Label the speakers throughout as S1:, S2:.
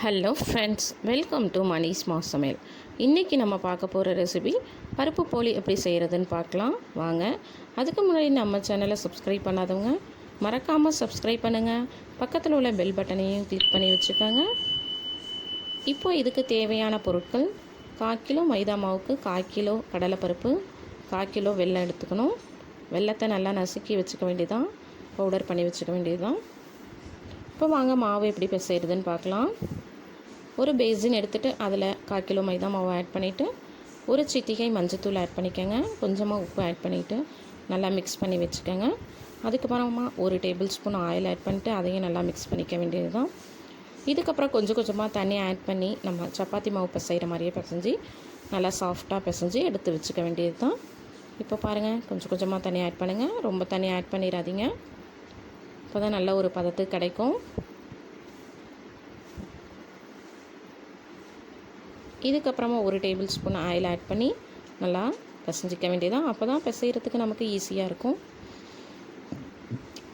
S1: Hello friends, welcome to Mani's சமையல். இன்றைக்கி நம்ம பார்க்க போகிற ரெசிபி பருப்பு போலி எப்படி செய்கிறதுன்னு பார்க்கலாம் வாங்க. அதுக்கு முன்னாடி நம்ம சேனலை சப்ஸ்கிரைப் பண்ணாதவங்க மறக்காமல் சப்ஸ்கிரைப் பண்ணுங்கள். பக்கத்தில் உள்ள பெல் பட்டனையும் கிளிக் பண்ணி வச்சுக்கோங்க. இப்போது இதுக்கு தேவையான பொருட்கள்: 1/4 கிலோ மைதா மாவுக்கு 1/4 கிலோ கடலைப்பருப்பு, 1/4 கிலோ வெல்லம் எடுத்துக்கணும். வெல்லத்தை நல்லா நசுக்கி வச்சுக்க வேண்டியதான், பவுடர் பண்ணி வச்சுக்க வேண்டியதுதான். இப்போ வாங்க மாவு எப்படி செய்கிறதுன்னு பார்க்கலாம். ஒரு பேசின் எடுத்துகிட்டு அதில் 1/4 கிலோ மைதா மாவு ஆட் பண்ணிவிட்டு, ஒரு சிட்டிகை மஞ்சத்தூள் ஆட் பண்ணிக்கோங்க. கொஞ்சமாக உப்பு ஆட் பண்ணிவிட்டு நல்லா மிக்ஸ் பண்ணி வச்சுக்கோங்க. அதுக்கப்புறமா ஒரு டேபிள் ஸ்பூன் ஆயில் ஆட் பண்ணிவிட்டு அதையும் நல்லா மிக்ஸ் பண்ணிக்க வேண்டியது தான். இதுக்கப்புறம் கொஞ்சம் கொஞ்சமாக தண்ணி ஆட் பண்ணி நம்ம சப்பாத்தி மாவு பிசைகிற மாதிரியே பிசைஞ்சு நல்லா சாஃப்டாக பிசைஞ்சு எடுத்து வச்சுக்க வேண்டியது தான். இப்போ பாருங்கள், கொஞ்சம் கொஞ்சமாக தண்ணி ஆட் பண்ணுங்கள், ரொம்ப தண்ணி ஆட் பண்ணிடாதீங்க. இப்போ தான் நல்ல ஒரு பதத்துக்கு கிடைக்கும். இதுக்கப்புறமா ஒரு டேபிள் ஸ்பூன் ஆயில் ஆட் பண்ணி நல்லா பிசைஞ்சிக்க வேண்டியதான். அப்போ தான் பிசைகிறதுக்கு நமக்கு ஈஸியாக இருக்கும்.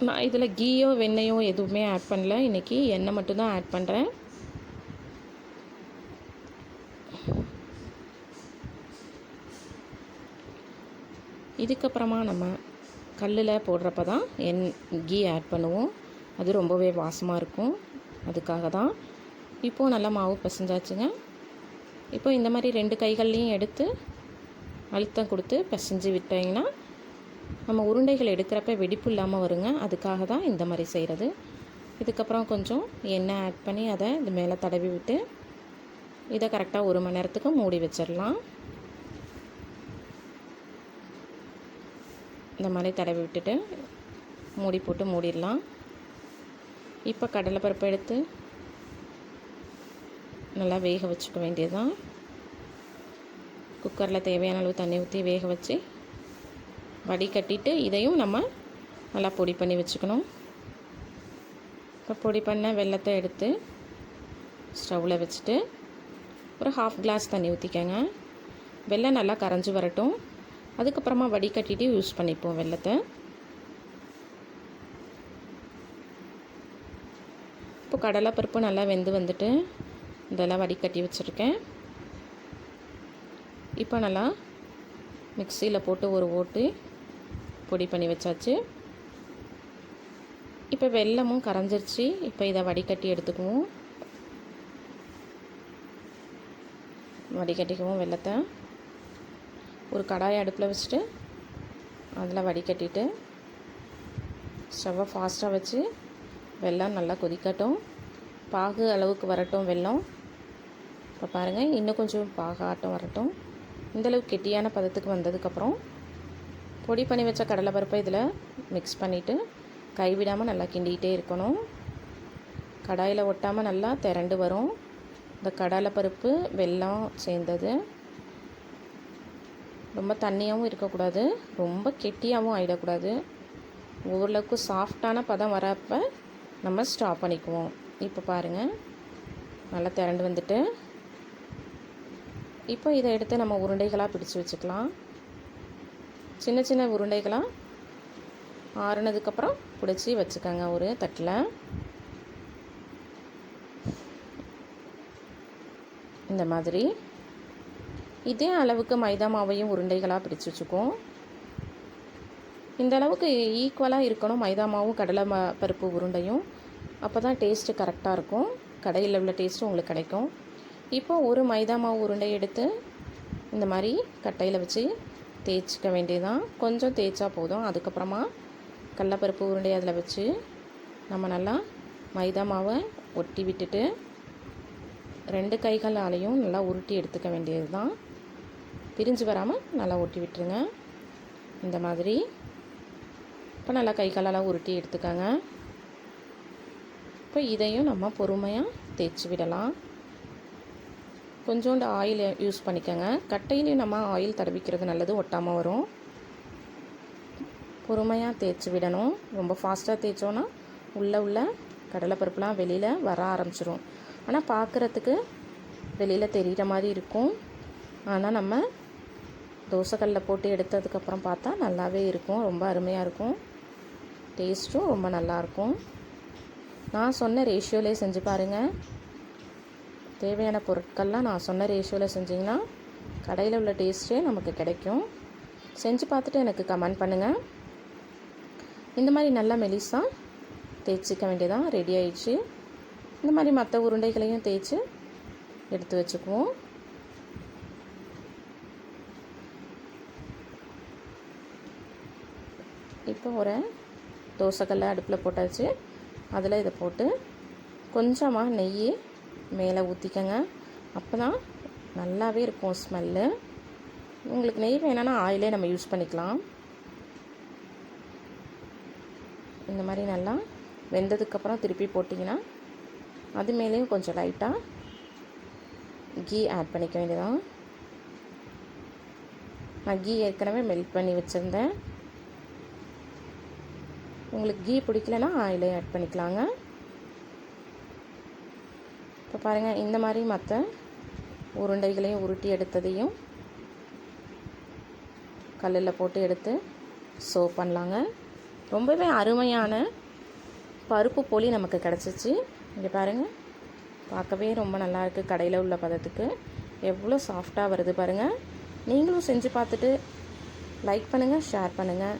S1: நான் இதில் கீயோ வெண்ணெயோ எதுவுமே ஆட் பண்ணல, இன்றைக்கி எண்ணெய் மட்டும்தான் ஆட் பண்ணுறேன். இதுக்கப்புறமா நம்ம கல்லில் போடுறப்ப தான் கீ ஆட் பண்ணுவோம். அது ரொம்பவே வாசமாக இருக்கும், அதுக்காக தான். இப்போது நல்லா மாவு பிசைஞ்சாச்சுங்க. இப்போ இந்த மாதிரி 2 கைகள்லையும் எடுத்து அழுத்தம் கொடுத்து பிசைஞ்சு விட்டிங்கன்னா நம்ம உருண்டைகள் எடுக்கிறப்ப வெடிப்பு இல்லாமல் வருங்க. அதுக்காக தான் இந்த மாதிரி செய்கிறது. இதுக்கப்புறம் கொஞ்சம் எண்ணெய் ஆட் பண்ணி அதை இது மேலே தடவி விட்டு இதை கரெக்டாக 1 மணி நேரத்துக்கு மூடி வச்சிடலாம். இந்த மாதிரி தடவி விட்டுட்டு மூடி போட்டு மூடிடலாம். இப்போ கடலைப்பருப்பை எடுத்து நல்லா வேக வச்சுக்க வேண்டியது தான். குக்கரில் தேவையான அளவு தண்ணி ஊற்றி வேக வச்சு வடிகட்டிட்டு இதையும் நம்ம நல்லா பொடி பண்ணி வச்சுக்கணும். இப்போ பொடி பண்ண வெல்லத்தை எடுத்து ஸ்டவ்வில் வச்சுட்டு ஒரு 1/2 கிளாஸ் தண்ணி ஊற்றிக்கங்க. வெல்லம் நல்லா கரைஞ்சி வரட்டும். அதுக்கப்புறமா வடிகட்டிட்டு யூஸ் பண்ணிப்போம் வெல்லத்தை. இப்போ கடலைப்பருப்பு நல்லா வெந்து வந்துட்டு இதெல்லாம் வடிகட்டி வச்சுருக்கேன். இப்போ நல்லா மிக்சியில் போட்டு ஒரு ஓட்டு பொடி பண்ணி வச்சாச்சு. இப்போ வெல்லமும் கரைஞ்சிருச்சு. இப்போ இதை வடிகட்டி எடுத்துக்குவோம். வடிகட்டிக்குவோம் வெல்லத்தை. ஒரு கடாயை அடுப்பில் வச்சுட்டு அதில் வடிகட்டிட்டு ஸ்டவ்வை ஃபாஸ்ட்டாக வச்சு வெல்லம் நல்லா கொதிக்கட்டும், பாகு அளவுக்கு வரட்டும் வெல்லம். இப்போ பாருங்கள், இன்னும் கொஞ்சம் பாகாட்டம் வரட்டும். இந்தளவுக்கு கெட்டியான பதத்துக்கு வந்ததுக்கப்புறம் பொடி பண்ணி வச்ச கடலைப்பருப்பை இதில் மிக்ஸ் பண்ணிவிட்டு கைவிடாமல் நல்லா கிண்டிகிட்டே இருக்கணும். கடாயில் ஒட்டாமல் நல்லா திரண்டு வரும். இந்த கடலைப்பருப்பு வெல்லம் சேர்ந்தது ரொம்ப தண்ணியாகவும் இருக்கக்கூடாது, ரொம்ப கெட்டியாகவும் ஆகிடக்கூடாது. ஓரளவுக்கு சாஃப்டான பதம் வரப்போ நம்ம ஸ்டாப் பண்ணிக்குவோம். இப்போ பாருங்கள், நல்லா திரண்டு வந்துட்டு இப்போ இதை எடுத்து நம்ம உருண்டைகளாக பிடிச்சி வச்சுக்கலாம். சின்ன சின்ன உருண்டைகளாக ஆறுனதுக்கப்புறம் பிடிச்சி வச்சுக்கோங்க ஒரு தட்டில். இந்த மாதிரி இதே அளவுக்கு மைதா மாவையும் உருண்டைகளாக பிடிச்சி வச்சுக்குவோம். இந்த அளவுக்கு ஈக்குவலாக இருக்கணும் மைதா மாவும் கடலை பருப்பு உருண்டையும். அப்போ தான் டேஸ்ட்டு கரெக்டாக இருக்கும், கடையில் உள்ள டேஸ்ட்டு உங்களுக்கு கிடைக்கும். இப்போ ஒரு மைதா மாவு உருண்டை எடுத்து இந்த மாதிரி கட்டையில் வச்சு தேய்ச்சிக்க வேண்டியதான். கொஞ்சம் தேய்ச்சா போதும். அதுக்கப்புறமா கடலைப்பருப்பு உருண்டை அதில் வச்சு நம்ம நல்லா மைதா மாவை ஒட்டி விட்டுட்டு 2 கைகளாலையும் நல்லா உருட்டி எடுத்துக்க வேண்டியது தான். பிரிஞ்சு வராமல் நல்லா ஒட்டி விட்டுருங்க இந்த மாதிரி. இப்போ நல்லா கைகளால் உருட்டி எடுத்துக்கோங்க. இப்போ இதையும் நம்ம பொறுமையாக தேய்ச்சி விடலாம். கொஞ்சோண்டு ஆயில் யூஸ் பண்ணிக்கோங்க. கட்டையிலையும் நம்ம ஆயில் தடவிக்கிறது நல்லது, ஒட்டாமல் வரும். பொறுமையாக தேய்ச்சி விடணும். ரொம்ப ஃபாஸ்ட்டாக தேய்ச்சோன்னா உள்ள கடலைப்பருப்புலாம் வெளியில் வர ஆரம்பிச்சிடும். ஆனால் பார்க்குறதுக்கு வெளியில் தெரிகிற மாதிரி இருக்கும். ஆனால் நம்ம தோசைக்கல்லில் போட்டு எடுத்ததுக்கப்புறம் பார்த்தா நல்லாவே இருக்கும், ரொம்ப அருமையாக இருக்கும். டேஸ்ட்டும் ரொம்ப நல்லாயிருக்கும். நான் சொன்ன ரேஷியோலே செஞ்சு பாருங்கள். தேவையான பொருட்கள்லாம் நான் சொன்ன ரேஷியோவில் செஞ்சிங்கன்னா கடையில் உள்ள டேஸ்ட்டே நமக்கு கிடைக்கும். செஞ்சு பார்த்துட்டு எனக்கு கமெண்ட் பண்ணுங்கள். இந்த மாதிரி நல்லா மெலிசாக தேய்ச்சிக்க வேண்டியதான். ரெடி ஆயிடுச்சு. இந்த மாதிரி மற்ற உருண்டைகளையும் தேய்ச்சி எடுத்து வச்சுக்குவோம். இப்போ ஒரு தோசைக்கல்லை அடுப்பில் போட்டாச்சு. அதில் இதை போட்டு கொஞ்சமாக நெய் மேலே ஊற்றிக்கங்க. அப்போ தான் நல்லாவே இருக்கும் ஸ்மெல்லு. உங்களுக்கு நெய் வேணான்னா ஆயிலே நம்ம யூஸ் பண்ணிக்கலாம். இந்த மாதிரி நல்லா வெந்ததுக்கப்புறம் திருப்பி போட்டிங்கன்னா அது மேலேயும் கொஞ்சம் லைட்டாக கீ ஆட் பண்ணிக்க வேண்டியதான். நான் கீ ஏற்கனவே மெல்ட் பண்ணி வச்சுருந்தேன். உங்களுக்கு கீ பிடிக்கலன்னா ஆயிலே ஆட் பண்ணிக்கலாங்க. இப்போ பாருங்கள், இந்த மாதிரி மற்ற உருண்டைகளையும் உருட்டி எடுத்ததையும் கல்லில் போட்டு எடுத்து சர்வ் பண்ணலாங்க. ரொம்பவே அருமையான பருப்பு போலி நமக்கு கிடச்சிச்சு. இங்கே பாருங்கள், பார்க்கவே ரொம்ப நல்லாயிருக்கு. கடையில் உள்ள பதத்துக்கு எவ்வளோ சாஃப்டாக வருது பாருங்கள். நீங்களும் செஞ்சு பார்த்துட்டு லைக் பண்ணுங்கள், ஷேர் பண்ணுங்கள்.